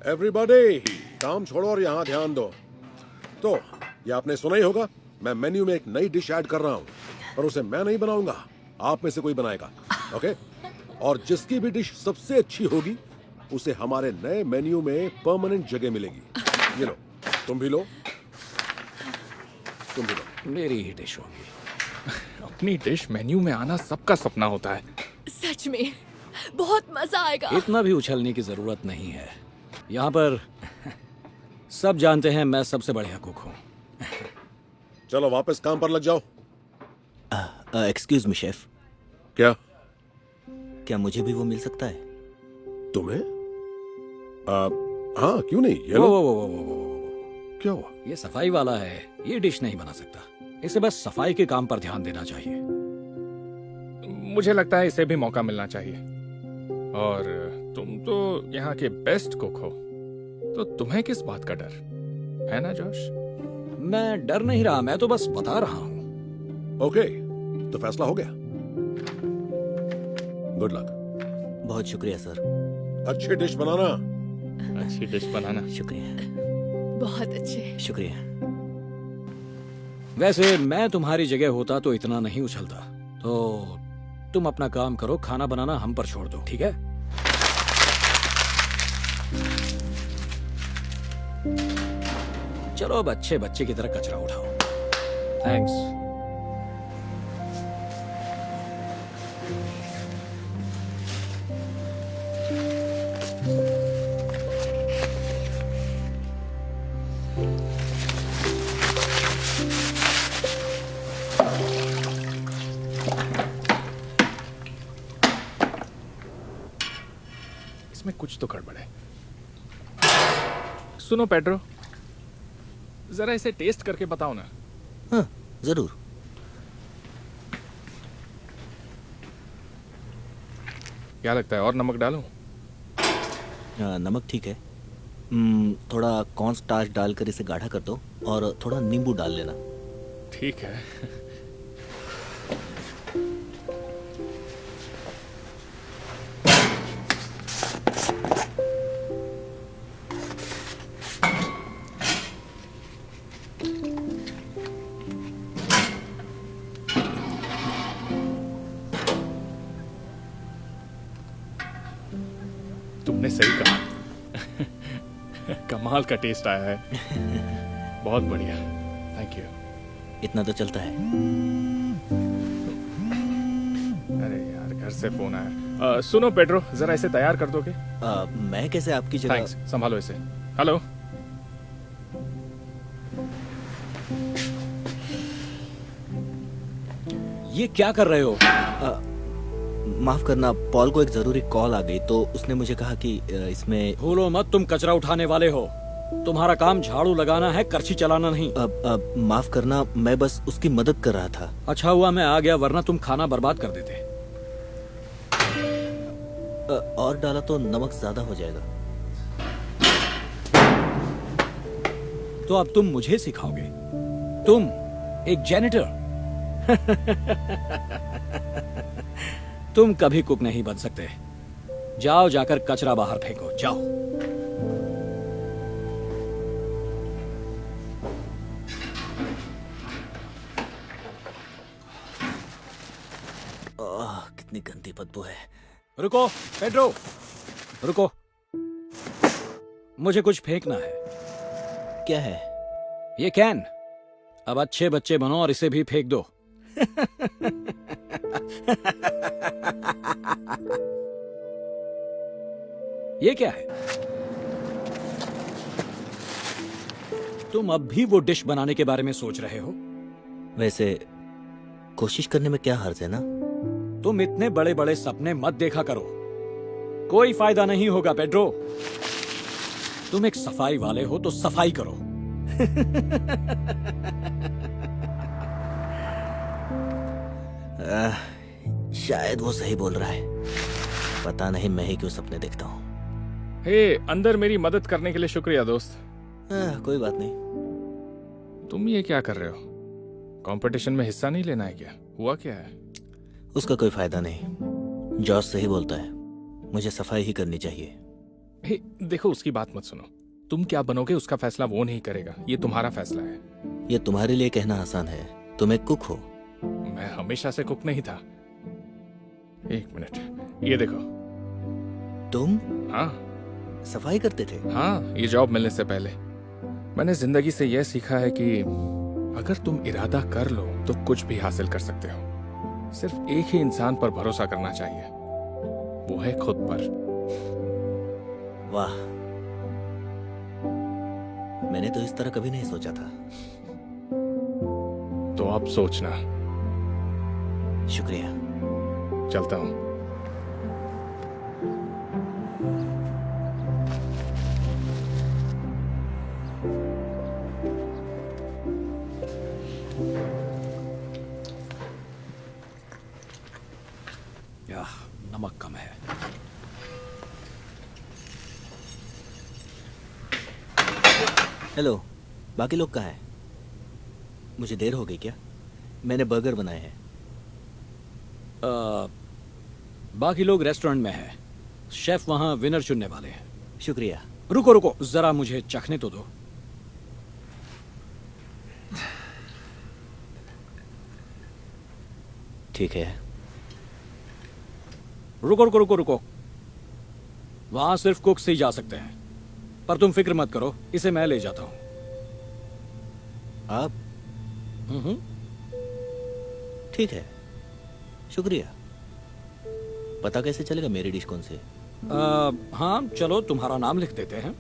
Everybody काम छोड़ो और यहाँ ध्यान दो। तो ये आपने सुना ही होगा, मैं मेन्यू में एक नई डिश ऐड कर रहा हूँ, पर उसे मैं नहीं बनाऊंगा, आप में से कोई बनाएगा। ओके? और जिसकी भी डिश सबसे अच्छी होगी उसे हमारे नए मेन्यू में परमानेंट जगह मिलेगी। ये लो, तुम भी लो, तुम भी लो। मेरी ही डिश होगी। अपनी डिश मेन्यू में आना सबका सपना होता है। सच में बहुत मजा आएगा। इतना भी उछलने की जरूरत नहीं है। यहाँ पर सब जानते हैं मैं सबसे बढ़िया कुक हूँ। चलो वापस काम पर लग जाओ। एक्सक्यूज मी शेफ, क्या क्या मुझे भी वो मिल सकता है? तुम्हें? हाँ, क्यों नहीं, ये वो, लो। वो, वो, वो, वो, वो, वो। क्या हुआ? ये सफाई वाला है, ये डिश नहीं बना सकता। इसे बस सफाई के काम पर ध्यान देना चाहिए। मुझे लगता है इसे भी मौका मिलना चाहिए। और तुम तो यहाँ के बेस्ट कुक हो, तो तुम्हें किस बात का डर है ना जोश? मैं डर नहीं रहा, मैं तो बस बता रहा हूँ। ओके, तो फैसला हो गया। Good luck. बहुत शुक्रिया सर। अच्छी डिश बनाना। अच्छी डिश बनाना। शुक्रिया बहुत अच्छे। शुक्रिया। वैसे मैं तुम्हारी जगह होता तो इतना नहीं उछलता। तो तुम अपना काम करो, खाना बनाना हम पर छोड़ दो, ठीक है? चलो अब अच्छे बच्चे की तरह कचरा उठाओ। थैंक्स। इसमें कुछ तो गड़बड़ है। सुनो पेड्रो, जरा इसे टेस्ट करके बताओ ना। हाँ जरूर। क्या लगता है, और नमक डालूं? नमक ठीक है। थोड़ा कॉर्न स्टार्च डालकर इसे गाढ़ा कर दो और थोड़ा नींबू डाल लेना। ठीक है। तुमने सही कहा। कमाल का टेस्ट आया है। बहुत बढ़िया, थैंक यू। इतना तो चलता है। अरे यार, घर से फोन आया। सुनो पेड्रो, जरा इसे तैयार कर दोगे? मैं कैसे आपकी जगह? थैंक्स, संभालो इसे। हेलो। ये क्या कर रहे हो? माफ करना, पॉल को एक जरूरी कॉल आ गई तो उसने मुझे कहा कि इसमें। भूलो मत, तुम कचरा उठाने वाले हो। तुम्हारा काम झाड़ू लगाना है, करछी चलाना नहीं। माफ करना, मैं बस उसकी मदद कर रहा था। अच्छा हुआ मैं आ गया, वरना तुम खाना बर्बाद कर देते। और डाला तो नमक ज्यादा हो जाएगा। तो अब तुम मुझे सिखाओगे? तुम एक जेनिटर? तुम कभी कुक नहीं बन सकते। जाओ, जाकर कचरा बाहर फेंको, जाओ। कितनी गंदी बदबू है। रुको पेड्रो, रुको। मुझे कुछ फेंकना है। क्या है? ये कैन। अब अच्छे बच्चे बनो और इसे भी फेंक दो। ये क्या है? तुम अब भी वो डिश बनाने के बारे में सोच रहे हो? वैसे कोशिश करने में क्या हर्ज है ना? तुम इतने बड़े बड़े सपने मत देखा करो, कोई फायदा नहीं होगा पेड्रो। तुम एक सफाई वाले हो तो सफाई करो। शायद वो सही बोल रहा है। पता नहीं मैं ही क्यों सपने देखता हूँ। हे, अंदर मेरी मदद करने के लिए शुक्रिया दोस्त। कोई बात नहीं। तुम ये क्या कर रहे हो? कंपटीशन में हिस्सा नहीं लेना है क्या? हुआ क्या है? उसका कोई फायदा नहीं। जॉस सही बोलता है, मुझे सफाई ही करनी चाहिए। हे, देखो उसकी बात मत सुनो। तुम क्या बनोगे उसका फैसला वो नहीं करेगा, ये तुम्हारा फैसला है। ये तुम्हारे लिए कहना आसान है, तुम एक कुक हो। मैं हमेशा से कुक नहीं था। एक मिनट, ये देखो। तुम हाँ सफाई करते थे? हाँ, ये जॉब मिलने से पहले मैंने जिंदगी से यह सीखा है कि अगर तुम इरादा कर लो तो कुछ भी हासिल कर सकते हो। सिर्फ एक ही इंसान पर भरोसा करना चाहिए, वो है खुद पर। वाह, मैंने तो इस तरह कभी नहीं सोचा था। तो अब सोचना। शुक्रिया। चलता हूं। याह, नमक कम है। हेलो, बाकी लोग कहाँ हैं? मुझे देर हो गई क्या? मैंने बर्गर बनाए हैं। बाकी लोग रेस्टोरेंट में हैं। शेफ वहां विनर चुनने वाले हैं। शुक्रिया। रुको रुको, जरा मुझे चखने तो दो। ठीक है। रुको रुको रुको रुको, वहां सिर्फ कुक से ही जा सकते हैं, पर तुम फिक्र मत करो, इसे मैं ले जाता हूं। आप? ठीक है, शुक्रिया। पता कैसे चलेगा मेरी डिश कौन सी है? हाँ चलो, तुम्हारा नाम लिख देते हैं।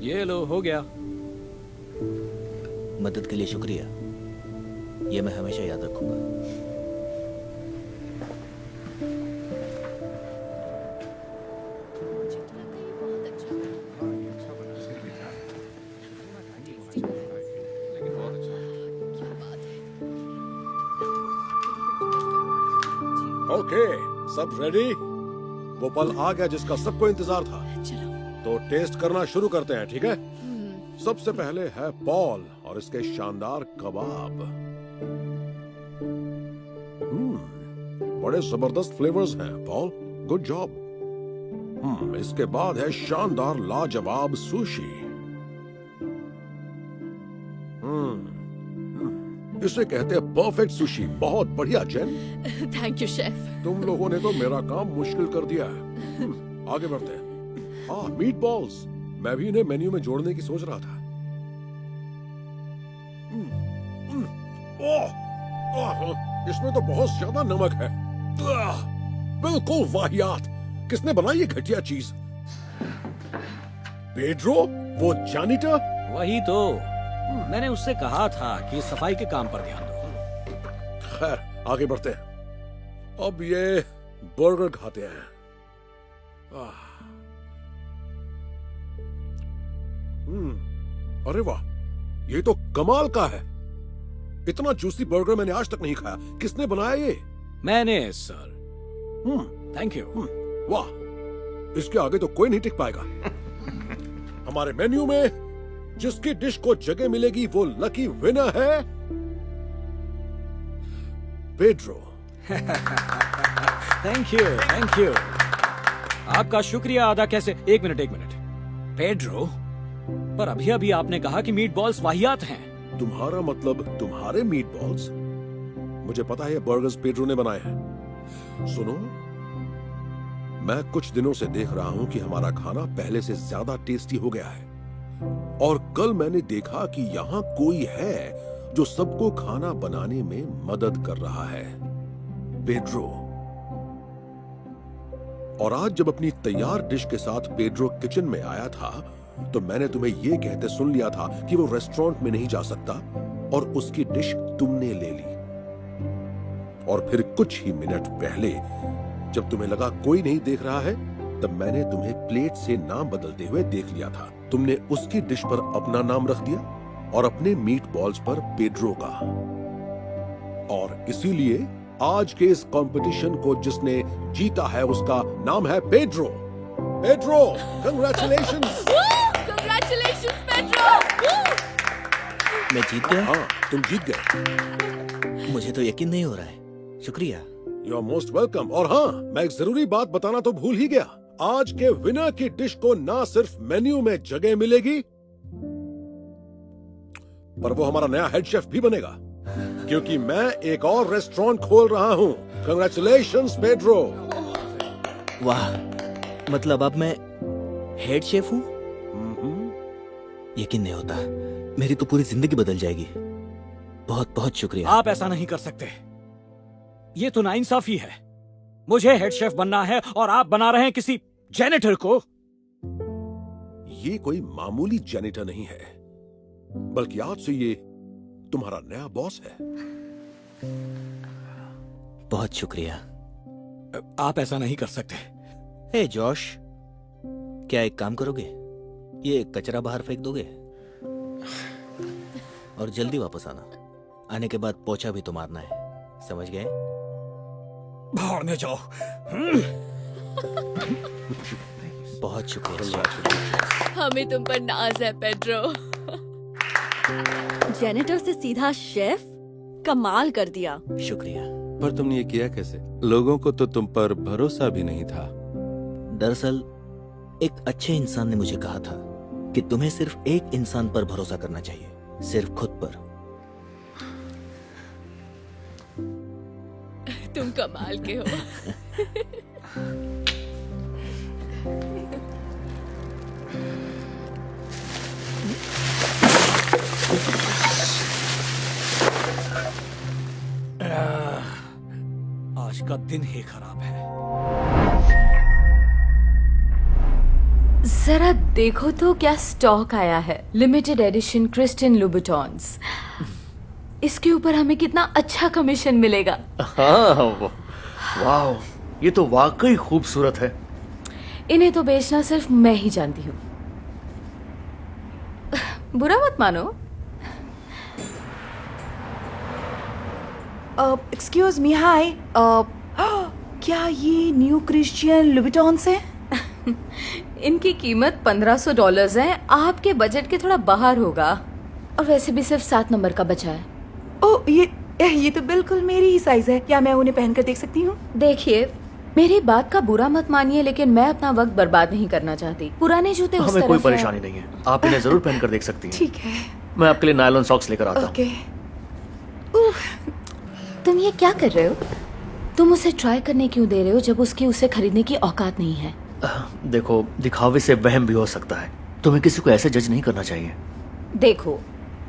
ये लो, हो गया। मदद के लिए शुक्रिया, ये मैं हमेशा याद रखूंगा। मुझे तो लगता है ये बहुत अच्छा है। क्या बात है। ओके, सब रेडी? वो पल आ गया जिसका सबको इंतजार था। चलो। तो टेस्ट करना शुरू करते हैं, ठीक है? सबसे पहले है पॉल और इसके शानदार कबाब। बड़े जबरदस्त फ्लेवर्स हैं पॉल, गुड जॉब। इसके बाद है शानदार लाजवाब सुशी। इसे कहते हैं परफेक्ट सुशी। बहुत बढ़िया जेन, थैंक यू शेफ। तुम लोगों ने तो मेरा काम मुश्किल कर दिया है। आगे बढ़ते हैं। हाँ, मीट बॉल्स, मैं भी इन्हें मेन्यू में जोड़ने की सोच रहा था। इसमें तो बहुत ज्यादा नमक है। बिल्कुल वाहियात। किसने बनाई ये घटिया चीज? पेड्रो, वो जैनिटर? वही तो, मैंने उससे कहा था कि सफाई के काम पर ध्यान दो। खैर, आगे बढ़ते हैं। अब ये बर्गर खाते हैं। अरे वाह, ये तो कमाल का है। इतना जूसी बर्गर मैंने आज तक नहीं खाया। किसने बनाया ये? मैंने सर। Thank you. वाह, इसके आगे तो कोई नहीं टिक पाएगा। हमारे मेन्यू में जिसकी डिश को जगह मिलेगी वो लकी विनर है Pedro. Thank you, thank you. आपका शुक्रिया अदा कैसे? एक मिनट। पेड्रो, पर अभी अभी आपने कहा कि मीट बॉल्स वाहियात हैं। तुम्हारा मतलब तुम्हारे मीट बॉल्स? मुझे पता है ये बर्गर्स पेड्रो ने बनाए हैं। सुनो, मैं कुछ दिनों से देख रहा हूं कि हमारा खाना पहले से ज्यादा टेस्टी हो गया है। और कल मैंने देखा कि यहाँ कोई है जो सबको खाना बनाने में मदद कर रहा है, पेड्रो। और आज जब अपनी तैयार डिश के साथ पेड्रो किचन में आया था तो मैंने तुम्हें यह कहते सुन लिया था कि वो रेस्टोरेंट में नहीं जा सकता और उसकी डिश तुमने ले ली। और फिर कुछ ही मिनट पहले जब तुम्हें लगा कोई नहीं देख रहा है तब मैंने तुम्हें प्लेट से नाम बदलते हुए देख लिया था। तुमने उसकी डिश पर अपना नाम रख दिया और अपने मीट बॉल्स पर पेड्रो का। और इसीलिए आज के इस कंपटीशन को जिसने जीता है उसका नाम है Pedro. Pedro, congratulations. Congratulations, Pedro! Woo! मैं जीत गया? हाँ, तुम जीत गए। मुझे तो यकीन नहीं हो रहा है। शुक्रिया। You are most welcome. और हाँ, मैं एक जरूरी बात बताना तो भूल ही गया। आज के विनर की डिश को ना सिर्फ मेन्यू में जगह मिलेगी, पर वो हमारा नया हेड शेफ भी बनेगा, क्योंकि मैं एक और रेस्टोरेंट खोल रहा हूँ। Congratulations Pedro. वाह, मतलब अब मैं हेड शेफ हूँ? यकीन नहीं होता। मेरी तो पूरी जिंदगी बदल जाएगी। बहुत बहुत शुक्रिया। आप ऐसा नहीं कर सकते। ये तो नाइंसाफी है। मुझे हेड शेफ बनना है और आप बना रहे हैं किसी जेनिटर को। ये कोई मामूली जेनिटर नहीं है, बल्कि आज से ये तुम्हारा नया बॉस है। बहुत शुक्रिया। आप ऐसा नहीं कर सकते। हे जॉश, क्या एक काम करोगे? ये कचरा बाहर फेंक दोगे और जल्दी वापस आना। आने के बाद पोछा भी तो मारना है, समझ गए? भाड़ने जाओ। बहुत शुक्रिया। हमें तुम पर नाज है पेड्रो। जेनिटर से सीधा शेफ, कमाल कर दिया। शुक्रिया। पर तुमने ये किया कैसे? लोगों को तो तुम पर भरोसा भी नहीं था। दरअसल एक अच्छे इंसान ने मुझे कहा था कि तुम्हें सिर्फ एक इंसान पर भरोसा करना चाहिए, सिर्फ खुद पर। तुम कमाल के हो। आज का दिन ही खराब है। जरा देखो तो क्या स्टॉक आया है। Limited edition Christian Louboutins. इसके ऊपर हमें कितना अच्छा कमीशन मिलेगा। हाँ, वाह, ये तो वाकई खूबसूरत है। इन्हें तो बेचना सिर्फ मैं ही जानती हूँ। बुरा मत मानो। एक्सक्यूज मी, हाय। क्या ये न्यू क्रिश्चियन लुबिटॉन्स है? इनकी कीमत $1500 है। आपके बजट के थोड़ा बाहर होगा, और वैसे भी सिर्फ 7 नंबर का बचा है। ओ, ये तो बिल्कुल मेरी ही साइज है। क्या मैं उन्हें पहनकर देख सकती हूँ? देखिए, मेरी बात का बुरा मत मानिए, लेकिन मैं अपना वक्त बर्बाद नहीं करना चाहती। पुराने जूते उस हमें तरफ कोई है। परेशानी नहीं है, आप इन्हें जरूर पहनकर देख सकती हैं। ठीक है। मैं आपके लिए नायलॉन सॉक्स लेकर आता हूँ। ओके। तुम ये क्या कर रहे हो? तुम उसे ट्राई करने क्यों दे रहे हो जब उसकी उसे खरीदने की औकात नहीं है? देखो, दिखावे से वहम भी हो सकता है। तुम्हें किसी को ऐसे जज नहीं करना चाहिए। देखो,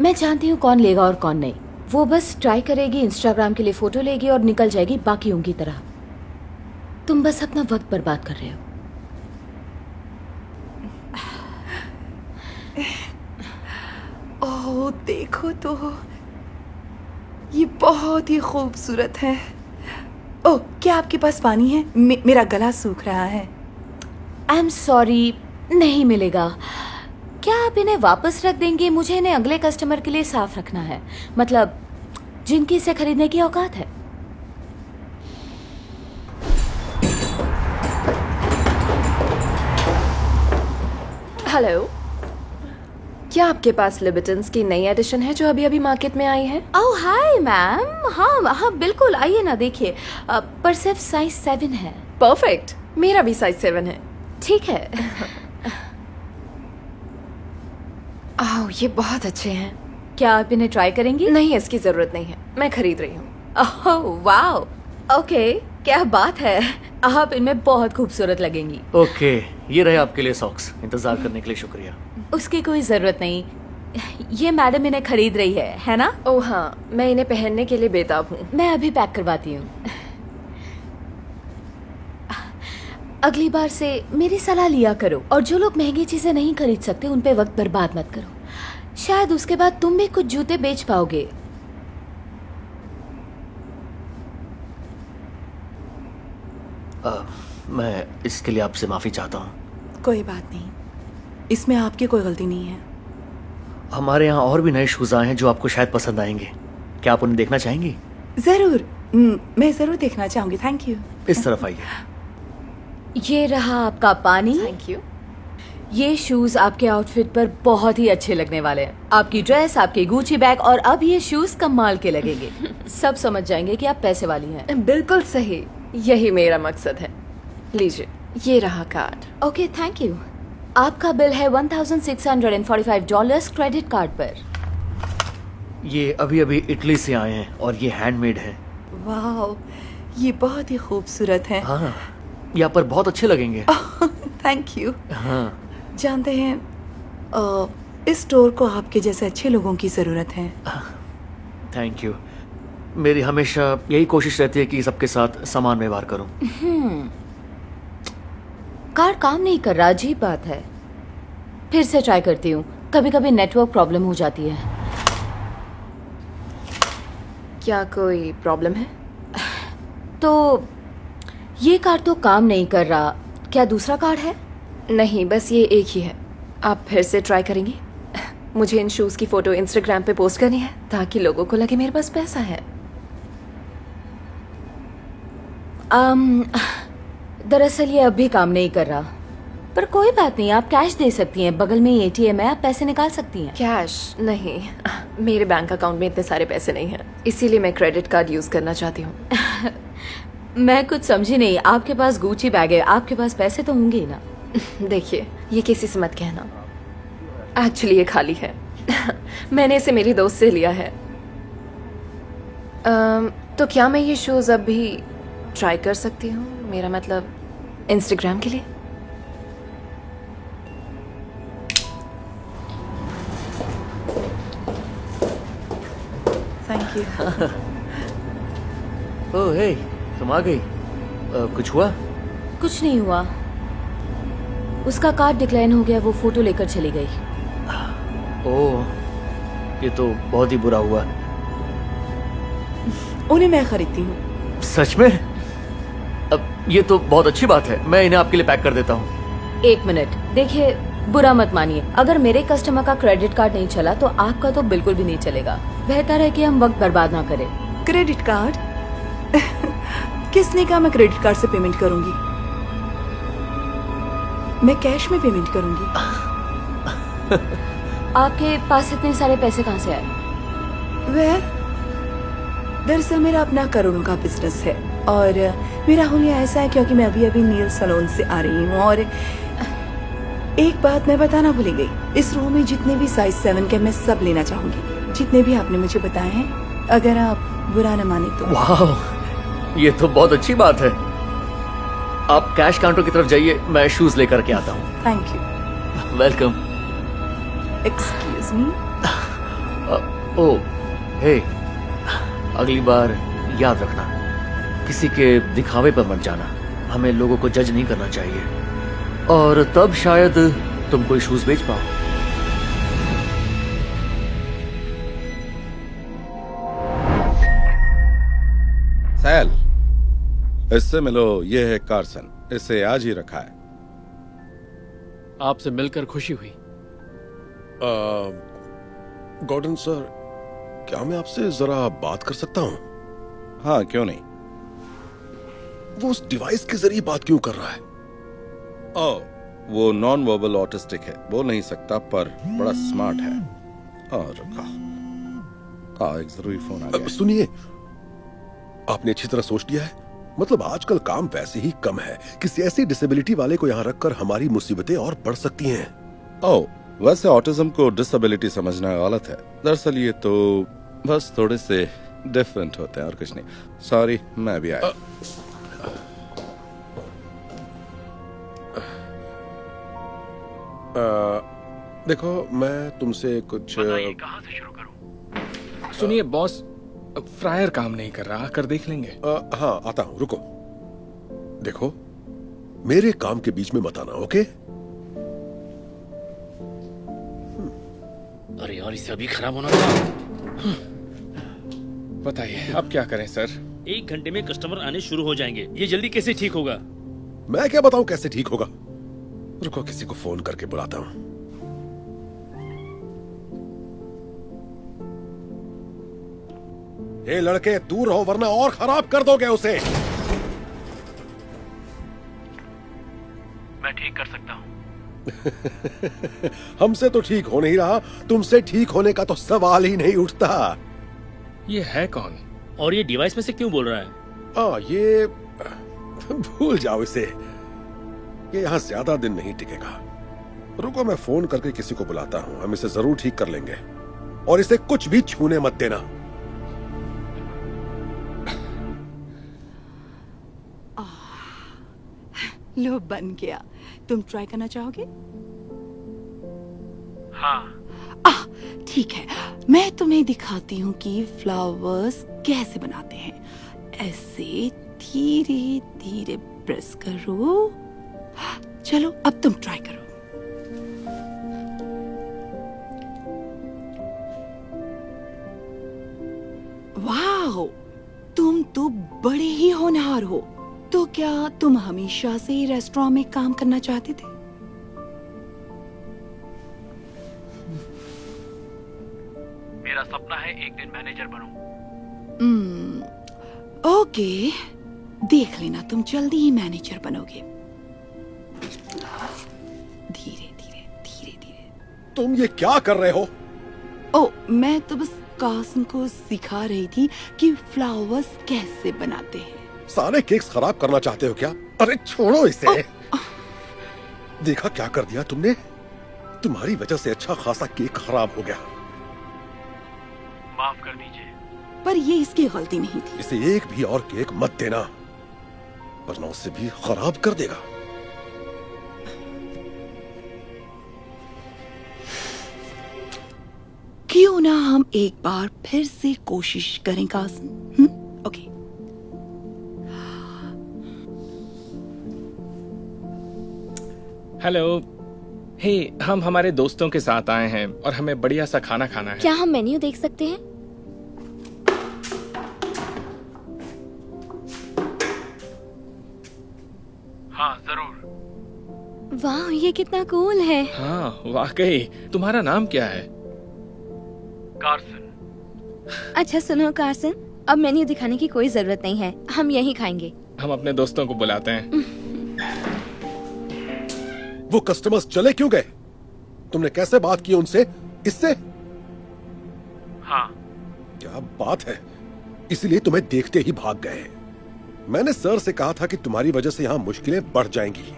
मैं जानती हूँ कौन लेगा और कौन नहीं। वो बस ट्राई करेगी, इंस्टाग्राम के लिए फोटो लेगी और निकल जाएगी बाकियों की तरह। तुम बस अपना वक्त बर्बाद कर रहे हो। ओह, देखो तो, ये बहुत ही खूबसूरत है। ओह, क्या आपके पास पानी है? मेरा गला सूख रहा है। आई एम सॉरी, नहीं मिलेगा। क्या आप इन्हें वापस रख देंगे? मुझे इन्हें अगले कस्टमर के लिए साफ रखना है, मतलब जिनकी इसे खरीदने की औकात है। हेलो, क्या आपके पास लिबर्टन्स की नई एडिशन है जो अभी अभी मार्केट में आई है? ओह हाय मैम, हाँ हाँ बिल्कुल, आइए ना, देखिए। पर सिर्फ साइज 7 है। परफेक्ट, मेरा भी साइज 7 है। ठीक है। ओह, ये बहुत अच्छे हैं। क्या आप इन्हें ट्राई करेंगी? नहीं, इसकी जरूरत नहीं है, मैं खरीद रही हूँ। ओह वाओ, ओके, क्या बात है। आप इनमें बहुत खूबसूरत लगेंगी। ओके, ये रहे आपके लिए सॉक्स। इंतजार करने के लिए शुक्रिया। उसकी कोई जरूरत नहीं, ये मैडम इन्हें खरीद रही है ना? ओह हाँ, मैं इन्हें पहनने के लिए बेताब हूँ। मैं अभी पैक करवाती हूँ। अगली बार से मेरी सलाह लिया करो, और जो लोग महंगी चीजें नहीं खरीद सकते उन पे वक्त बर्बाद मत करो। शायद उसके बाद तुम भी कुछ जूते बेच पाओगे। मैं इसके लिए आपसे माफी चाहता हूँ। कोई बात नहीं, इसमें आपकी कोई गलती नहीं है। हमारे यहाँ और भी नए शूज आए हैं जो आपको शायद पसंद आएंगे। क्या आप उन्हें देखना चाहेंगी? जरूर, मैं जरूर देखना चाहूंगी। Thank you. इस तरफ आइए। ये रहा आपका पानी। Thank you. ये शूज आपके आउटफिट पर बहुत ही अच्छे लगने वाले हैं। आपकी ड्रेस, आपकी गुची बैग और अब ये शूज कमाल के लगेंगे। सब समझ जाएंगे कि आप पैसे वाली हैं। बिल्कुल सही, यही मेरा मकसद है। लीजिए, ये रहा कार्ड। Okay, thank you. आपका बिल है $1,645 क्रेडिट कार्ड पर। ये अभी अभी इटली से आए हैं और ये हैंडमेड है। वाह, ये बहुत ही खूबसूरत है। हाँ, यहाँ पर बहुत अच्छे लगेंगे। Thank you. हाँ, जानते हैं, इस स्टोर को आपके जैसे अच्छे लोगों की ज़रूरत है। Thank you. मेरी हमेशा यही कोशिश रहती है कि सबके साथ समान व्यवहार करूं। कार्ड काम नहीं कर रहा, अजीब बात है। फिर से ट्राई करती हूँ, कभी कभी नेटवर्क प्रॉब्लम हो जाती है। क्या कोई प्रॉब्लम है? तो ये कार्ड तो काम नहीं कर रहा, क्या दूसरा कार्ड है? नहीं, बस ये एक ही है। आप फिर से ट्राई करेंगी? मुझे इन शूज़ की फ़ोटो इंस्टाग्राम पे पोस्ट करनी है ताकि लोगों को लगे मेरे पास पैसा है। दरअसल ये अब भी काम नहीं कर रहा, पर कोई बात नहीं, आप कैश दे सकती हैं। बगल में एटीएम है, आप पैसे निकाल सकती हैं। कैश नहीं, मेरे बैंक अकाउंट में इतने सारे पैसे नहीं हैं, इसीलिए मैं क्रेडिट कार्ड यूज़ करना चाहती हूँ। मैं कुछ समझी नहीं, आपके पास गुची बैग है, आपके पास पैसे तो होंगे ही ना। देखिए, ये किसी से मत कहना, एक्चुअली ये खाली है। मैंने इसे मेरी दोस्त से लिया है। तो क्या मैं ये शूज़ अब भी ट्राई कर सकती हूँ? मेरा मतलब इंस्टाग्राम के लिए। Thank you. ओह हे, तुम आ गई। कुछ हुआ? कुछ नहीं हुआ, उसका कार्ड डिक्लाइन हो गया, वो फोटो लेकर चली गई। ओह, ये तो बहुत ही बुरा हुआ। उन्हें मैं खरीदती हूँ। सच में? अब ये तो बहुत अच्छी बात है, मैं इन्हें आपके लिए पैक कर देता हूँ। एक मिनट, देखिए, बुरा मत मानिए, अगर मेरे कस्टमर का क्रेडिट कार्ड नहीं चला तो आपका तो बिल्कुल भी नहीं चलेगा। बेहतर है कि हम वक्त बर्बाद ना करें। Credit card? किसने कहा मैं क्रेडिट कार्ड से पेमेंट करूंगी? मैं कैश में पेमेंट करूंगी। आपके पास इतने सारे पैसे कहाँ से आए? दरअसल मेरा अपना करोड़ों का बिजनेस है और मेरा हुलिया ऐसा है क्योंकि मैं अभी अभी नील सैलून से आ रही हूँ। और एक बात मैं बताना भूल गई, इस रो में जितने भी साइज 7 के मैं सब लेना चाहूंगी, जितने भी आपने मुझे बताए हैं, अगर आप बुरा न माने तो। वाह, ये तो बहुत अच्छी बात है। आप कैश काउंटर की तरफ जाइए, मैं शूज लेकर के आता हूँ। Thank you. Welcome. Excuse me. Oh hey, अगली बार याद रखना, किसी के दिखावे पर मत जाना। हमें लोगों को जज नहीं करना चाहिए, और तब शायद तुम कोई शूज बेच पाओ। सैल, इससे मिलो, ये है कार्सन, इसे आज ही रखा है। आपसे मिलकर खुशी हुई। गॉर्डन सर, क्या मैं आपसे जरा बात कर सकता हूँ? हाँ, क्यों नहीं। वो उस डिवाइस के जरिए बात क्यों कर रहा है? ओह, वो नॉन वर्बल ऑटिस्टिक है, बोल नहीं सकता पर बड़ा स्मार्ट है। और एक जरूरी फोन आ गया। सुनिए, आपने अच्छी तरह सोच लिया है? मतलब आजकल काम वैसे ही कम है, किसी ऐसी डिसेबिलिटी वाले को यहाँ रखकर हमारी मुसीबतें और बढ़ सकती हैं। ओह, वैसे ऑटिज्म को डिसेबिलिटी समझना गलत है। दरअसल ये तो बस थोड़े से डिफरेंट होते हैं और कुछ नहीं। सॉरी, मैं भी आया। देखो, मैं तुमसे कुछ कहाँ से शुरू करूं? सुनिए बॉस, फ्रायर काम नहीं कर रहा, आकर देख लेंगे। हाँ, आता हूँ, रुको। देखो, मेरे काम के बीच में मत आना, ओके? अरे यार, इसे अभी खराब होना था। बताइए अब क्या करें सर? 1 घंटे में कस्टमर आने शुरू हो जाएंगे, ये जल्दी कैसे ठीक होगा? मैं क्या बताऊं कैसे ठीक होगा? रुको, किसी को फोन करके बुलाता हूं। ये लड़के दूर हो वरना और खराब कर दोगे उसे। मैं ठीक कर सकता हूँ। हमसे तो ठीक हो नहीं रहा, तुमसे ठीक होने का तो सवाल ही नहीं उठता। ये है कौन? और ये डिवाइस में से क्यों बोल रहा है? ये भूल जाओ इसे, ये यहाँ ज्यादा दिन नहीं टिकेगा। रुको, मैं फोन करके किसी को बुलाता हूँ, हम इसे जरूर ठीक कर लेंगे। और इसे कुछ भी छूने मत देना। लो बन गया। तुम ट्राई करना चाहोगे? हाँ। ठीक है, मैं तुम्हें दिखाती हूँ कि फ्लावर्स कैसे बनाते हैं। ऐसे धीरे धीरे प्रेस करो। चलो अब तुम ट्राई करो। वाह, तुम तो बड़े ही होनहार हो। तो क्या तुम हमेशा से ही रेस्टोरेंट में काम करना चाहते थे? मेरा सपना है एक दिन मैनेजर बनूं। ओके, देख लेना, तुम जल्दी ही मैनेजर बनोगे। धीरे धीरे धीरे धीरे। तुम ये क्या कर रहे हो? ओ, मैं तो बस कासिम को सिखा रही थी कि फ्लावर्स कैसे बनाते हैं। सारे केक्स खराब करना चाहते हो क्या? अरे छोड़ो इसे। देखा क्या कर दिया तुमने? तुम्हारी वजह से अच्छा खासा केक खराब हो गया। माफ कर दीजिए। पर ये इसकी गलती नहीं थी। इसे एक भी और केक मत देना, वरना उसे भी खराब कर देगा। क्यों ना हम एक बार फिर से कोशिश करें कासिम? ओके। हेलो। हे, हम हमारे दोस्तों के साथ आए हैं और हमें बढ़िया सा खाना खाना है। क्या हम मेन्यू देख सकते हैं? हाँ जरूर। वाह, ये कितना कूल है। हाँ वाकई। तुम्हारा नाम क्या है? कार्सन। अच्छा सुनो कार्सन, अब मेन्यू दिखाने की कोई जरूरत नहीं है, हम यहीं खाएंगे। हम अपने दोस्तों को बुलाते हैं। वो कस्टमर्स चले क्यों गए? तुमने कैसे बात की उनसे? इससे? हाँ। क्या बात है, इसलिए तुम्हें देखते ही भाग गए। मैंने सर से कहा था कि तुम्हारी वजह से यहाँ मुश्किलें बढ़ जाएंगी।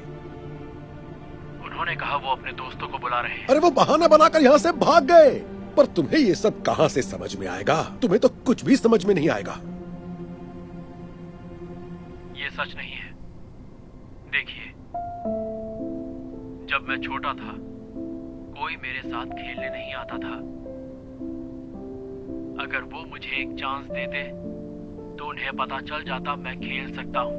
उन्होंने कहा वो अपने दोस्तों को बुला रहे हैं। अरे वो बहाना बनाकर यहाँ से भाग गए। पर तुम्हें ये सब कहाँ से समझ में आएगा? तुम्हें तो कुछ भी समझ में नहीं आएगा। ये सच नहीं है। देखिए, जब मैं छोटा था कोई मेरे साथ खेलने नहीं आता था। अगर वो मुझे एक चांस देते तो उन्हें पता चल जाता मैं खेल सकता हूं।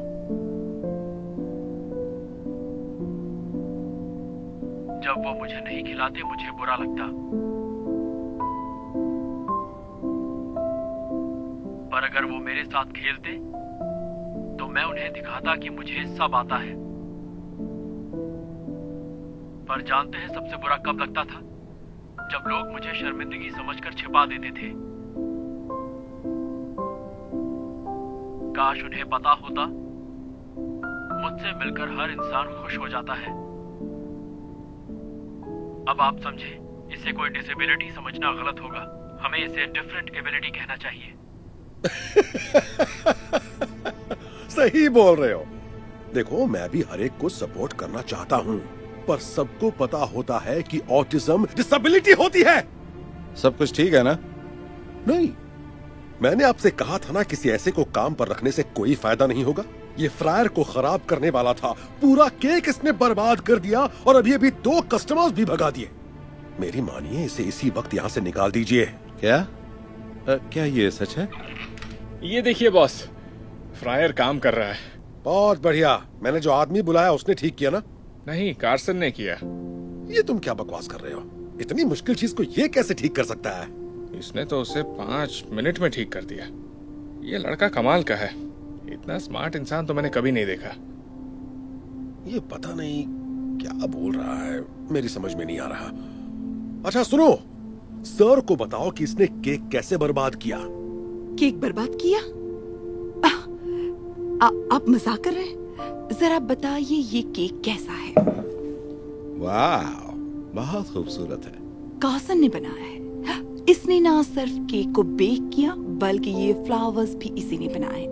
जब वो मुझे नहीं खिलाते मुझे बुरा लगता, पर अगर वो मेरे साथ खेलते तो मैं उन्हें दिखाता कि मुझे सब आता है। पर जानते हैं सबसे बुरा कब लगता था? जब लोग मुझे शर्मिंदगी समझकर छिपा देते थे। काश उन्हें पता होता, मुझसे मिलकर हर इंसान खुश हो जाता है। अब आप समझे, इसे कोई डिसेबिलिटी समझना गलत होगा। हमें इसे डिफरेंट एबिलिटी कहना चाहिए। सही बोल रहे हो। देखो, मैं भी हर एक को सपोर्ट करना चाहता हूँ, पर सबको पता होता है कि ऑटिज्म डिसेबिलिटी होती है। सब कुछ ठीक है ना? नहीं, मैंने आपसे कहा था ना, किसी ऐसे को काम पर रखने से कोई फायदा नहीं होगा। ये फ्रायर को खराब करने वाला था, पूरा केक इसने बर्बाद कर दिया और अभी 2 कस्टमर्स भी भगा दिए। मेरी मानिए, इसे इसी वक्त यहाँ से निकाल दीजिए। क्या? क्या ये सच है? ये देखिए बॉस, फ्रायर काम कर रहा है। बहुत बढ़िया। मैंने जो आदमी बुलाया उसने ठीक किया ना? नहीं, कार्सन ने किया। ये तुम क्या बकवास कर रहे हो? इतनी मुश्किल चीज को ये कैसे ठीक कर सकता है? इसने तो उसे 5 मिनट में ठीक कर दिया। ये लड़का कमाल का है। इतना स्मार्ट इंसान तो मैंने कभी नहीं देखा। ये पता नहीं क्या बोल रहा है, मेरी समझ में नहीं आ रहा। अच्छा सुनो, सर को बताओ कि इसने केक कैसे बर्बाद किया। केक बर्बाद किया? आप मजाक कर रहे हैं? जरा बताइए ये केक कैसा है? वाह, बहुत खूबसूरत है। कार्सन ने बनाया है। इसने ना सिर्फ केक को बेक किया बल्कि ये फ्लावर्स भी इसी ने बनाए।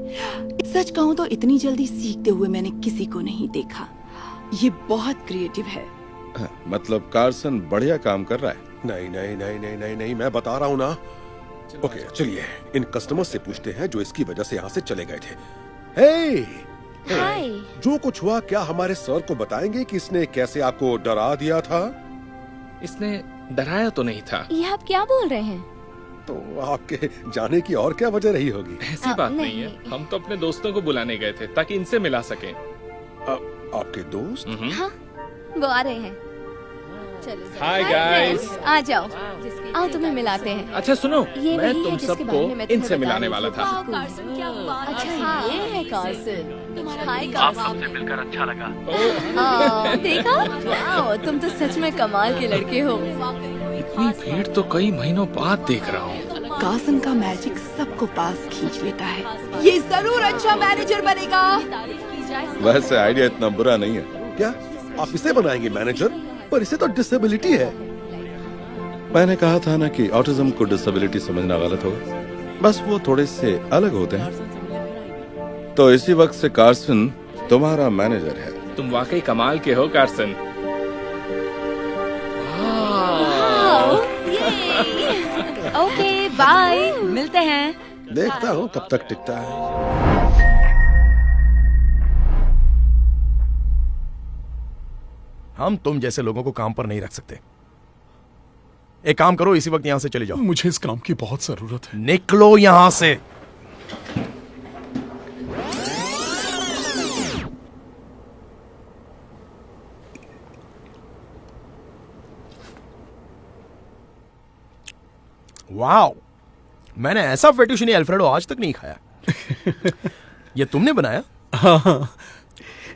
सच कहूँ तो इतनी जल्दी सीखते हुए मैंने किसी को नहीं देखा। ये बहुत क्रिएटिव है। मतलब कार्सन बढ़िया काम कर रहा है। नहीं नहीं नहीं नहीं नहीं नहीं, मैं बता रहा हूँ ना। ओके चलिए इन कस्टमर से पूछते हैं जो इसकी वजह से यहाँ से चले गए थे। हे हाय। जो कुछ हुआ क्या हमारे सर को बताएंगे कि इसने कैसे आपको डरा दिया था? इसने डराया तो नहीं था। ये आप क्या बोल रहे हैं? तो आपके जाने की और क्या वजह रही होगी? ऐसी बात नहीं है, हम तो अपने दोस्तों को बुलाने गए थे ताकि इनसे मिला सकें। आपके दोस्त? हाँ, वो आ रहे हैं। चलो हाय गाइस, आ जाओ, आओ तुम्हें मिलाते हैं। अच्छा सुनो, ये मैं वही तुम है जिसके बारे में मैं सबको तुम्हें इनसे बता मिलाने रही वाला थी। था। कार्सन क्या बात। अच्छा ये है कार्सन। हाय कार्सन। मिलकर अच्छा लगा। देखा? वाओ, तुम तो सच में कमाल के लड़के हो। इतनी भीड़ तो कई महीनों बाद देख रहा हूँ। कार्सन का मैजिक सबको पास खींच लेता है। ये जरूर अच्छा मैनेजर बनेगा। वैसे आइडिया इतना बुरा नहीं है। क्या आप इसे बनाएंगे मैनेजर? पर इसे तो डिसेबिलिटी है। मैंने कहा था ना कि ऑटिज्म को डिसेबिलिटी समझना गलत होगा। बस वो थोड़े से अलग होते हैं। तो इसी वक्त से कार्सन तुम्हारा मैनेजर है। तुम वाकई कमाल के हो कार्सन। ओके बाय, मिलते हैं। देखता हूँ कब तक टिकता है। हम तुम जैसे लोगों को काम पर नहीं रख सकते। एक काम करो, इसी वक्त यहां से चले जाओ। मुझे इस काम की बहुत जरूरत है। निकलो यहां से। वाओ, मैंने ऐसा फेटुशिनी अल्फ्रेडो आज तक नहीं खाया। ये तुमने बनाया? हाँ,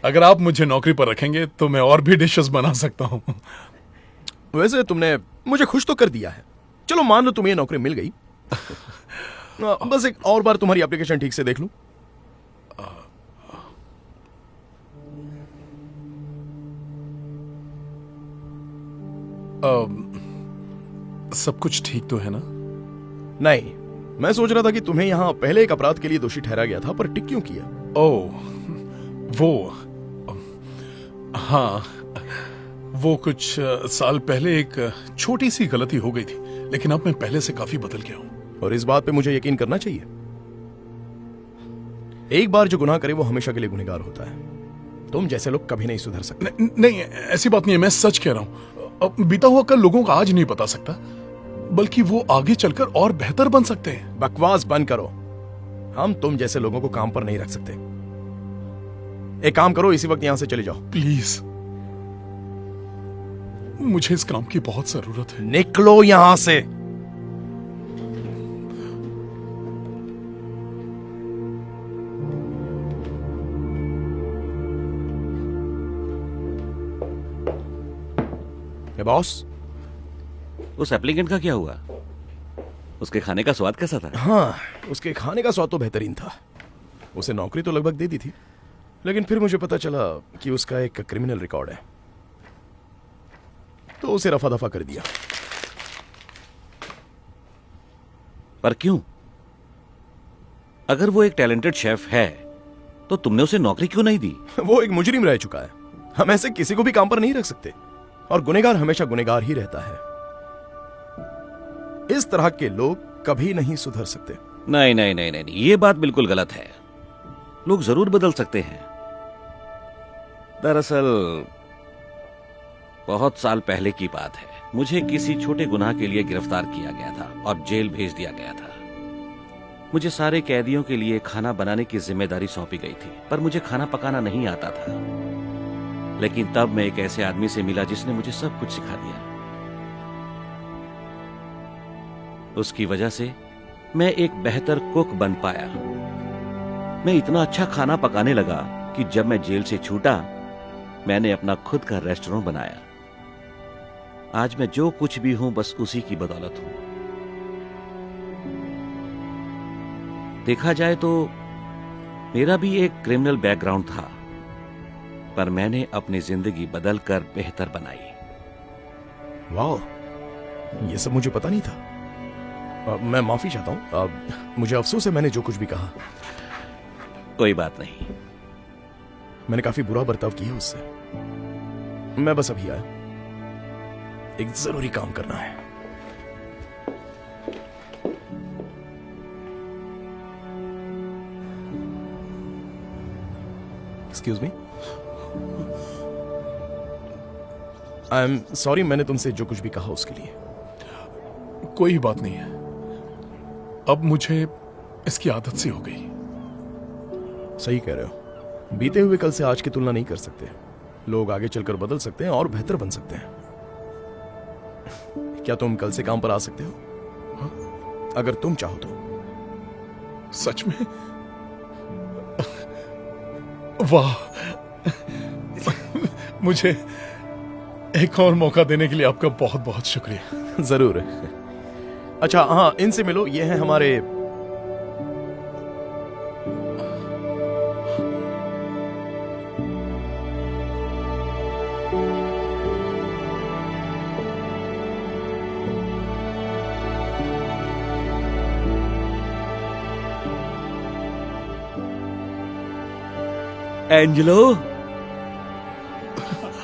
अगर आप मुझे नौकरी पर रखेंगे तो मैं और भी डिशेस बना सकता हूँ। वैसे तुमने मुझे खुश तो कर दिया है। चलो मान लो तुम्हें ये नौकरी मिल गई। बस एक और बार तुम्हारी एप्लीकेशन ठीक से देख लूं। सब कुछ ठीक तो है ना? नहीं, मैं सोच रहा था कि तुम्हें यहां पहले एक अपराध के लिए दोषी ठहरा गया था, पर टिक क्यों किया? ओह, वो हाँ, वो कुछ साल पहले एक छोटी सी गलती हो गई थी, लेकिन अब मैं पहले से काफी बदल गया हूं। और इस बात पे मुझे यकीन करना चाहिए। एक बार जो गुनाह करे वो हमेशा के लिए गुनहगार होता है। तुम जैसे लोग कभी नहीं सुधर सकते। नहीं, ऐसी बात नहीं है, मैं सच कह रहा हूं। बीता हुआ कल लोगों का आज नहीं बता सकता, बल्कि वो आगे चलकर और बेहतर बन सकते हैं। बकवास बंद करो। हम तुम जैसे लोगों को काम पर नहीं रख सकते। एक काम करो, इसी वक्त यहां से चले जाओ। प्लीज, मुझे इस काम की बहुत जरूरत है। निकलो यहां से। बॉस, उस एप्लीकेंट का क्या हुआ? उसके खाने का स्वाद कैसा था? हाँ, उसके खाने का स्वाद तो बेहतरीन था। उसे नौकरी तो लगभग दे दी थी, लेकिन फिर मुझे पता चला कि उसका एक क्रिमिनल रिकॉर्ड है, तो उसे रफा दफा कर दिया। पर क्यों? अगर वो एक टैलेंटेड शेफ है तो तुमने उसे नौकरी क्यों नहीं दी? वो एक मुजरिम रह चुका है। हम ऐसे किसी को भी काम पर नहीं रख सकते, और गुनहगार हमेशा गुनहगार ही रहता है। इस तरह के लोग कभी नहीं सुधर सकते। नहीं नहीं नहीं नहीं, ये बात बिल्कुल गलत है। लोग जरूर बदल सकते हैं। दरअसल बहुत साल पहले की बात है। मुझे किसी छोटे गुनाह के लिए गिरफ्तार किया गया था और जेल भेज दिया गया था। मुझे सारे कैदियों के लिए खाना बनाने की जिम्मेदारी सौंपी गई थी, पर मुझे खाना पकाना नहीं आता था। लेकिन तब मैं एक ऐसे आदमी से मिला जिसने मुझे सब कुछ सिखा दिया। उसकी वजह से मैं एक बेहतर कुक बन पाया। मैं इतना अच्छा खाना पकाने लगा कि जब मैं जेल से छूटा, मैंने अपना खुद का रेस्टोरेंट बनाया। आज मैं जो कुछ भी हूं बस उसी की बदौलत हूं। देखा जाए तो मेरा भी एक क्रिमिनल बैकग्राउंड था, पर मैंने अपनी जिंदगी बदलकर बेहतर बनाई। वाह, ये सब मुझे पता नहीं था। मैं माफी चाहता हूँ। मुझे अफसोस है मैंने जो कुछ भी कहा। कोई बात नहीं। मैंने काफी बुरा बर्ताव किया उससे। मैं बस अभी आया, एक जरूरी काम करना है। Excuse me, I am sorry मैंने तुमसे जो कुछ भी कहा उसके लिए। कोई बात नहीं है, अब मुझे इसकी आदत सी हो गई। सही कह रहे हो, बीते हुए कल से आज की तुलना नहीं कर सकते। लोग आगे चलकर बदल सकते हैं और बेहतर बन सकते हैं। क्या तुम कल से काम पर आ सकते हो? हाँ? अगर तुम चाहो तो। सच में? वाह, मुझे एक और मौका देने के लिए आपका बहुत बहुत शुक्रिया। जरूर। अच्छा हाँ, इनसे मिलो, ये हैं हमारे एंजेलो,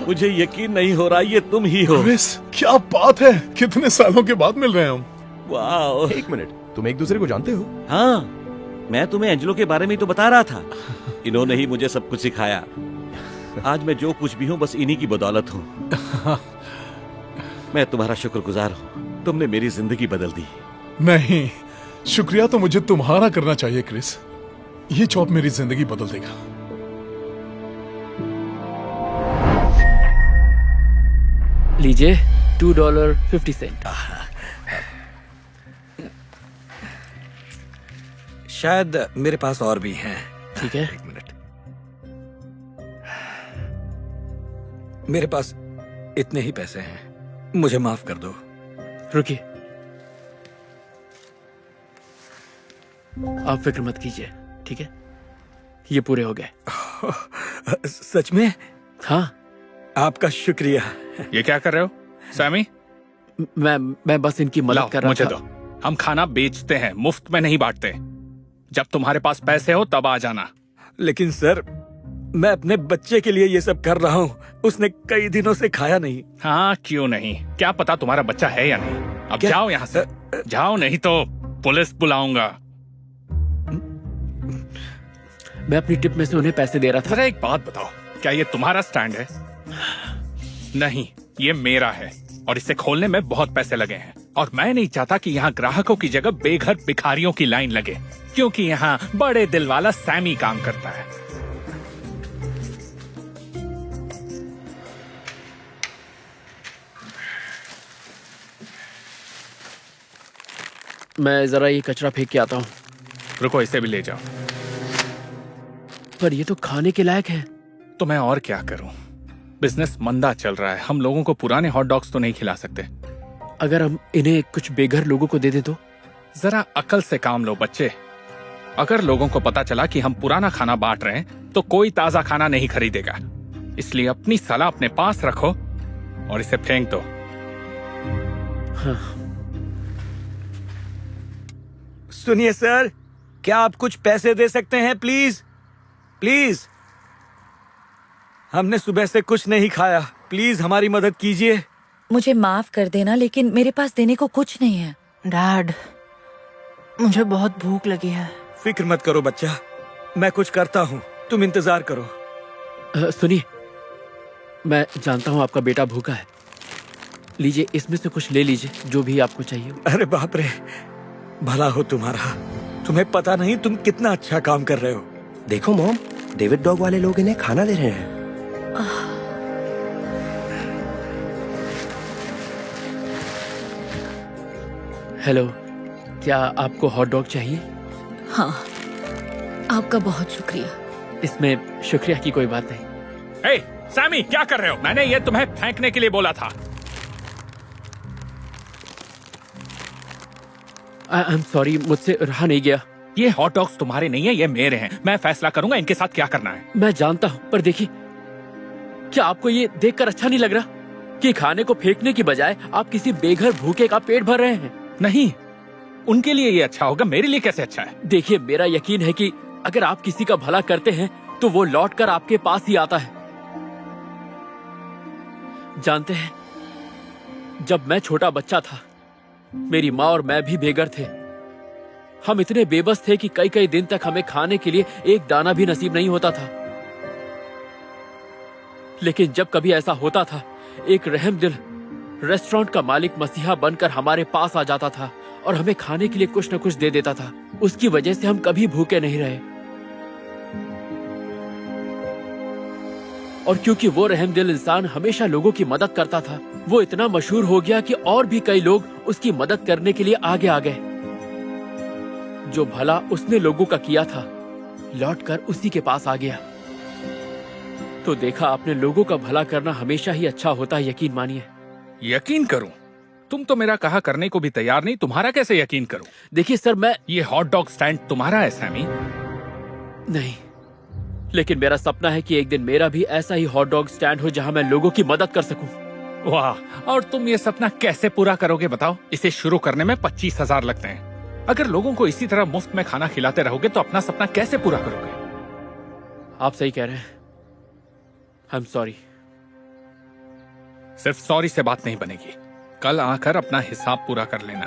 मुझे यकीन नहीं हो रहा ये तुम ही हो। क्रिस, क्या बात है, कितने सालों के बाद मिल रहे हैं हम। वाह। एक मिनट, तुम एक दूसरे को जानते हो? हाँ, मैं तुम्हें एंजेलो के बारे में ही तो बता रहा था। इन्होंने ही मुझे सब कुछ सिखाया। आज मैं जो कुछ भी हूँ बस इन्हीं की बदौलत हूँ। मैं तुम्हारा शुक्रगुजार हूँ, तुमने मेरी जिंदगी बदल दी। नहीं, शुक्रिया तो मुझे तुम्हारा करना चाहिए क्रिस। ये जॉब मेरी जिंदगी बदल देगा। लीजिए $2.50। शायद मेरे पास और भी हैं। ठीक है, एक मिनट। मेरे पास इतने ही पैसे हैं, मुझे माफ कर दो। रुकिए, आप फिक्र मत कीजिए, ठीक है? ये पूरे हो गए। सच में? हाँ। आपका शुक्रिया। ये क्या कर रहे हो सैमी? मैं बस इनकी मदद कर रहा मुझे था। दो। हम खाना बेचते हैं, मुफ्त में नहीं बांटते। जब तुम्हारे पास पैसे हो तब आ जाना। लेकिन सर, मैं अपने बच्चे के लिए ये सब कर रहा हूँ। उसने कई दिनों से खाया नहीं। हाँ, क्यों नहीं? क्या पता तुम्हारा बच्चा है या नहीं। अब जाओ यहाँ से, जाओ, नहीं तो पुलिस बुलाऊंगा। मैं अपनी टिप में से उन्हें पैसे दे रहा था। जरा एक बात बताओ, क्या ये तुम्हारा स्टैंड है? नहीं, ये मेरा है और इसे खोलने में बहुत पैसे लगे हैं। और मैं नहीं चाहता कि यहाँ ग्राहकों की जगह बेघर भिखारियों की लाइन लगे, क्योंकि यहाँ बड़े दिल वाला सैमी काम करता है। मैं जरा ये कचरा फेंक के आता हूँ। रुको, इसे भी ले जाओ। पर ये तो खाने के लायक है। तो मैं और क्या करूं? बिजनेस मंदा चल रहा है, हम लोगों को पुराने हॉट डॉग्स तो नहीं खिला सकते। अगर हम इन्हें कुछ बेघर लोगों को दे दें तो? जरा अकल से काम लो बच्चे। अगर लोगों को पता चला कि हम पुराना खाना बांट रहे हैं तो कोई ताजा खाना नहीं खरीदेगा। इसलिए अपनी सलाह अपने पास रखो और इसे फेंक दो। हाँ। सुनिए सर, क्या आप कुछ पैसे दे सकते हैं प्लीज? प्लीज, हमने सुबह से कुछ नहीं खाया, प्लीज हमारी मदद कीजिए। मुझे माफ कर देना, लेकिन मेरे पास देने को कुछ नहीं है। डैड, मुझे बहुत भूख लगी है। फिक्र मत करो बच्चा, मैं कुछ करता हूँ, तुम इंतजार करो। सुनिए, मैं जानता हूँ आपका बेटा भूखा है। लीजिए, इसमें से कुछ ले लीजिए, जो भी आपको चाहिए। अरे बाप रे, भला हो तुम्हारा। तुम्हें पता नहीं तुम कितना अच्छा काम कर रहे हो। देखो मॉम, डेविड डॉग वाले लोग इन्हें खाना दे रहे हैं। हेलो, क्या आपको हॉट डॉग चाहिए? हाँ, आपका बहुत शुक्रिया। इसमें शुक्रिया की कोई बात नहीं। हे, सैमी, क्या कर रहे हो? मैंने ये तुम्हें फेंकने के लिए बोला था। आई एम सॉरी, मुझसे रहा नहीं गया। ये हॉट डॉग्स तुम्हारे नहीं है, ये मेरे हैं। मैं फैसला करूंगा इनके साथ क्या करना है। मैं जानता हूँ, पर देखिए, क्या आपको ये देखकर अच्छा नहीं लग रहा? कि खाने को फेंकने की बजाय आप किसी बेघर भूखे का पेट भर रहे हैं। नहीं, उनके लिए ये अच्छा होगा, मेरे लिए कैसे अच्छा है? देखिए, मेरा यकीन है कि अगर आप किसी का भला करते हैं तो वो लौट कर आपके पास ही आता है। जानते हैं, जब मैं छोटा बच्चा था, मेरी माँ और मैं भी बेघर थे। हम इतने बेबस थे कि कई कई दिन तक हमें खाने के लिए एक दाना भी नसीब नहीं होता था। लेकिन जब कभी ऐसा होता था, एक रहमदिल रेस्टोरेंट का मालिक मसीहा बनकर हमारे पास आ जाता था और हमें खाने के लिए कुछ न कुछ दे देता था। उसकी वजह से हम कभी भूखे नहीं रहे। और क्योंकि वो रहमदिल इंसान हमेशा लोगों की मदद करता था, वो इतना मशहूर हो गया कि और भी कई लोग उसकी मदद करने के लिए आगे आ गए। जो भला उसने लोगों का किया था, लौटकर उसी के पास आ गया। तो देखा आपने, लोगों का भला करना हमेशा ही अच्छा होता है, यकीन मानिए। यकीन करूं? तुम तो मेरा कहा करने को भी तैयार नहीं, तुम्हारा कैसे यकीन करूं? देखिए सर, ये हॉट डॉग स्टैंड तुम्हारा है सैमी? नहीं, लेकिन मेरा सपना है कि एक दिन मेरा भी ऐसा ही हॉट डॉग स्टैंड हो जहां मैं लोगों की मदद कर सकूं। वाह! और तुम ये सपना कैसे पूरा करोगे बताओ? इसे शुरू करने में 25,000 लगते हैं। अगर लोगों को इसी तरह मुफ्त में खाना खिलाते रहोगे तो अपना सपना कैसे पूरा करोगे? आप सही कह रहे हैं। I am sorry. सिर्फ सॉरी से बात नहीं बनेगी। कल आकर अपना हिसाब पूरा कर लेना,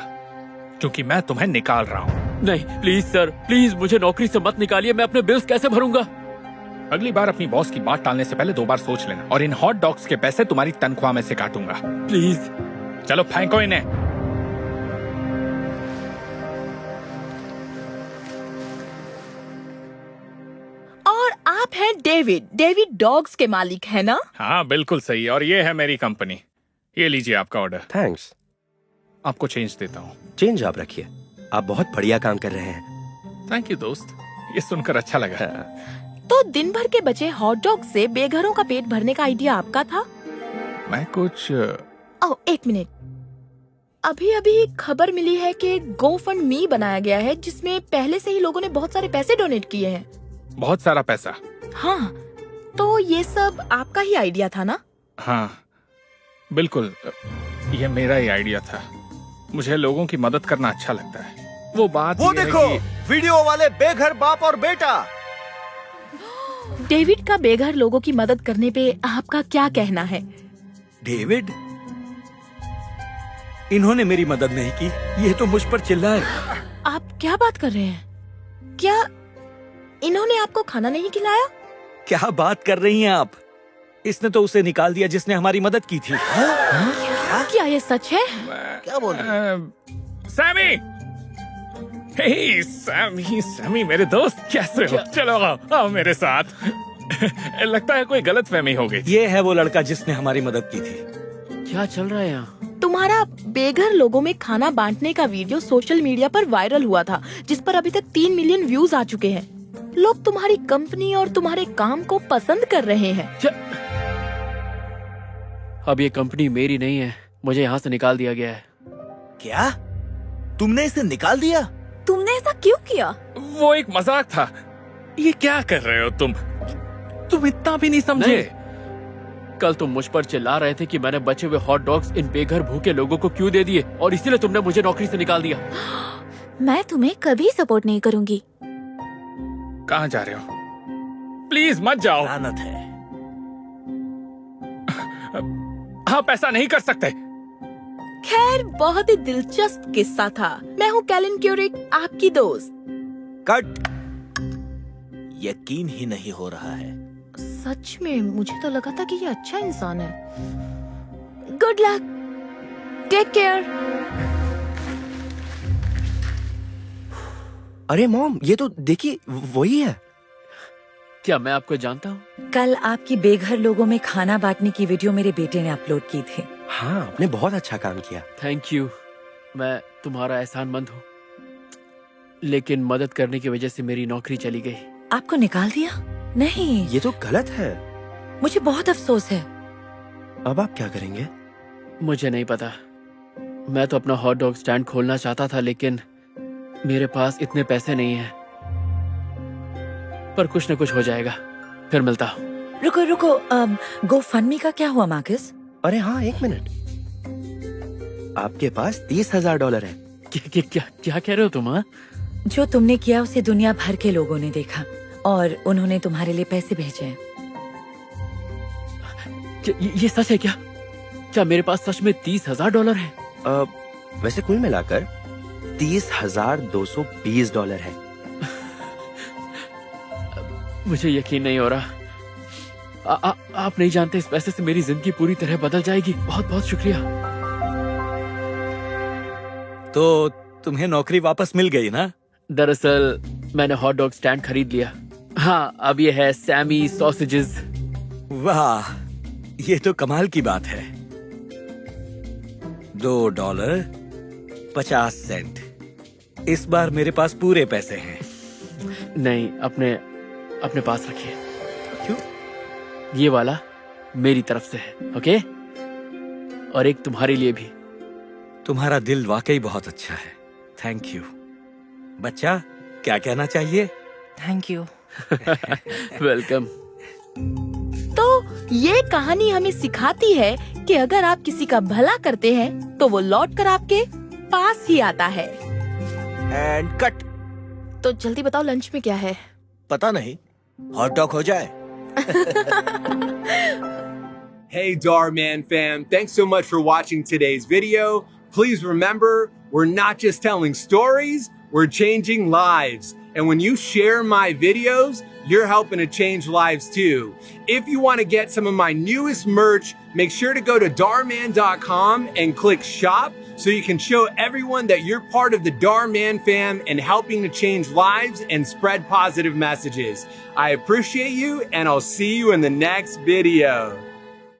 क्योंकि मैं तुम्हें निकाल रहा हूँ। नहीं, प्लीज सर, प्लीज मुझे नौकरी से मत निकालिए। मैं अपने बिल्स कैसे भरूंगा? अगली बार अपनी बॉस की बात टालने से पहले 2 बार सोच लेना, और इन हॉट डॉग्स के पैसे तुम्हारी तनख्वाह में से काटूंगा। प्लीज। चलो फेंको इन्हें। और आप हैं डेविड। डेविड डॉग्स के मालिक है ना? हाँ, बिल्कुल सही। और ये है मेरी कंपनी। ये लीजिए आपका ऑर्डर। थैंक्स। आपको चेंज देता हूँ। चेंज आप रखिए, आप बहुत बढ़िया काम कर रहे हैं। थैंक यू दोस्त, ये सुनकर अच्छा लगा। तो दिन भर के बचे हॉट डॉग से बेघरों का पेट भरने का आइडिया आपका था? मैं कुछ ओह, एक मिनट। अभी अभी खबर मिली है कि GoFundMe बनाया गया है, जिसमें पहले से ही लोगों ने बहुत सारे पैसे डोनेट किए हैं। बहुत सारा पैसा? हाँ, तो ये सब आपका ही आइडिया था ना? हाँ बिल्कुल, ये मेरा ही आइडिया था। मुझे लोगों की मदद करना अच्छा लगता है। वो बात वो ये है देखो, कि वीडियो वाले बेघर बाप और बेटा। डेविड का बेघर लोगों की मदद करने पे आपका क्या कहना है? डेविड, इन्होंने मेरी मदद नहीं की, ये तो मुझ पर चिल्लाए। आप क्या बात कर रहे हैं? क्या इन्होंने आपको खाना नहीं खिलाया? क्या बात कर रही हैं आप? इसने तो उसे निकाल दिया जिसने हमारी मदद की थी। क्या ये सच है? क्या बोल रहे हैं? सैमी! हे सैमी, सैमी मेरे दोस्त, कैसे हो? चलो आओ मेरे साथ। लगता है कोई गलतफहमी हो गई। ये है वो लड़का जिसने हमारी मदद की थी। क्या चल रहा है यहाँ? तुम्हारा बेघर लोगों में खाना बांटने का वीडियो सोशल मीडिया पर वायरल हुआ था, जिस पर अभी तक 3 मिलियन व्यूज आ चुके हैं। लोग तुम्हारी कंपनी और तुम्हारे काम को पसंद कर रहे हैं। अब ये कंपनी मेरी नहीं है, मुझे यहाँ से निकाल दिया गया है। क्या? तुमने इसे निकाल दिया? तुमने ऐसा क्यों किया? वो एक मजाक था। ये क्या कर रहे हो तुम? तुम इतना भी नहीं समझे। कल तुम मुझ पर चिल्ला रहे थे कि मैंने बचे हुए हॉट डॉग्स इन बेघर भूखे लोगों को क्यों दे दिए, और इसीलिए तुमने मुझे नौकरी से निकाल दिया। मैं तुम्हें कभी सपोर्ट नहीं करूंगी। कहाँ जा रहे हो? प्लीज मत जाओ। लानत है। आप ऐसा नहीं कर सकते। खैर, बहुत ही दिलचस्प किस्सा था। मैं हूँ कैलिन क्यूरिक, आपकी दोस्त। कट। यकीन ही नहीं हो रहा है। सच में मुझे तो लगा था कि ये अच्छा इंसान है। Good luck, take care. अरे मॉम, ये तो देखिए वही है। क्या मैं आपको जानता हूँ? कल आपकी बेघर लोगों में खाना बांटने की वीडियो मेरे बेटे ने अपलोड की थी। हाँ, आपने बहुत अच्छा काम किया। Thank you. मैं तुम्हारा एहसानमंद हूँ, लेकिन मदद करने की वजह से मेरी नौकरी चली गई। आपको निकाल दिया? नहीं, ये तो गलत है। मुझे बहुत अफसोस है। अब आप क्या करेंगे? मुझे नहीं पता। मैं तो अपना हॉट डॉग स्टैंड खोलना चाहता था, लेकिन मेरे पास इतने पैसे नहीं हैं। पर कुछ न कुछ हो जाएगा, फिर मिलता हूँ। रुको, GoFundMe का क्या हुआ मार्कस? अरे हाँ, 1 मिनट। आपके पास $30,000 है। क्या कह रहे हो तुम? हाँ, जो तुमने किया उसे दुनिया भर के लोगों ने देखा और उन्होंने तुम्हारे लिए पैसे भेजे हैं। ये सच है क्या? क्या मेरे पास सच में $30,000 है? वैसे कुल मिलाकर $30,220 है। मुझे यकीन नहीं हो रहा। आप नहीं जानते, इस पैसे से मेरी जिंदगी पूरी तरह बदल जाएगी। बहुत बहुत शुक्रिया। तो तुम्हें नौकरी वापस मिल गई ना? दरअसल मैंने हॉट डॉग स्टैंड खरीद लिया। हाँ, अब ये है सैमी सॉसेजेस। वाह, ये तो कमाल की बात है। $2.50। इस बार मेरे पास पूरे पैसे हैं। नहीं, अपने पास रखिए। क्यों? ये वाला मेरी तरफ से है, ओके? और एक तुम्हारे लिए भी। तुम्हारा दिल वाकई बहुत अच्छा है। Thank you. बच्चा, क्या कहना चाहिए? Thank you. वेलकम। तो ये कहानी हमें सिखाती है कि अगर आप किसी का भला करते हैं तो वो लौट कर आपके पास ही आता है। And cut. तो जल्दी बताओ, लंच में क्या है? पता नहीं, हॉट डॉग हो जाए। Hey Darman fam, thanks so much for watching today's video. Please remember, we're not just telling stories, we're changing lives. And when you share my videos, you're helping to change lives too. If you want to get some of my newest merch, make sure to go to darman.com and click shop so you can show everyone that you're part of the Darman fam and helping to change lives and spread positive messages. I appreciate you and I'll see you in the next video.